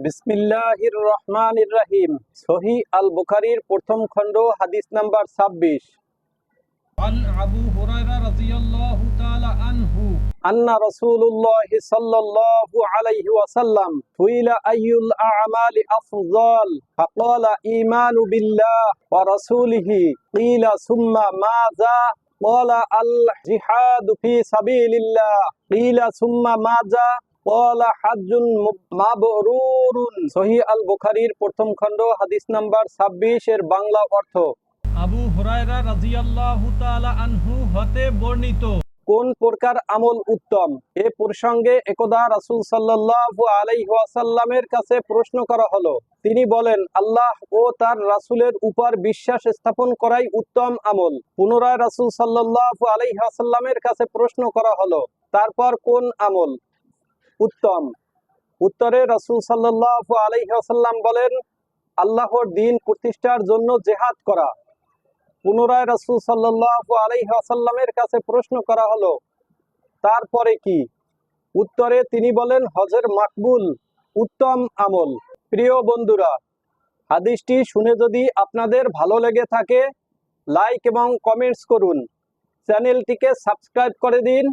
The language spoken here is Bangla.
বিসমিল্লাহির রহমানির রহিম। সহিহ আল বুখারীর প্রথম খণ্ড হাদিস নাম্বার 26। عن أبو هريرة رضي الله تعالى عنه আন্না রাসূলুল্লাহি সাল্লাল্লাহু আলাইহি ওয়াসাল্লাম সুইলা আইয়ুল আ'মালি আফযাল ফাকালা ঈমানু বিল্লাহ ওয়া রাসূলিহি ক্বিলা সুম্মা মাযা ক্বালা আল জিহাদু ফি সাবিলিল্লাহ ক্বিলা সুম্মা মাযা ক্বালা হাজ্জুন মাবরুরুন। সহিহ আল বুখারীর প্রথম খণ্ড হাদিস নাম্বার 26 এর বাংলা অর্থ। আবু হুরায়রা রাদিয়াল্লাহু তাআলা আনহু হতে বর্ণিত, কোন প্রকার আমল উত্তম? এ প্রসঙ্গে একদা রাসূল সাল্লাল্লাহু আলাইহি ওয়াসাল্লামের কাছে প্রশ্ন করা হলো। তিনি বলেন, আল্লাহ ও তার রাসূলের উপর বিশ্বাস স্থাপন করাই উত্তম আমল। পুনরায় রাসূল সাল্লাল্লাহু আলাইহি ওয়াসাল্লামের কাছে প্রশ্ন করা হলো, তারপর কোন আমল উত্তম? উত্তরে রাসূল সাল্লাল্লাহু আলাইহি ওয়াসাল্লাম বলেন, আল্লাহর দ্বীন প্রতিষ্ঠার জন্য জিহাদ করা। পুনরায় রাসূল সাল্লাল্লাহু আলাইহি ওয়াসাল্লামের কাছে প্রশ্ন করা হলো, তারপরে কি? উত্তরে তিনি বলেন, হজের মাকবুল উত্তম আমল। প্রিয় বন্ধুরা, হাদিসটি শুনে যদি আপনাদের ভালো লেগে থাকে, লাইক এবং কমেন্টস করুন, চ্যানেলটিকে সাবস্ক্রাইব করে দিন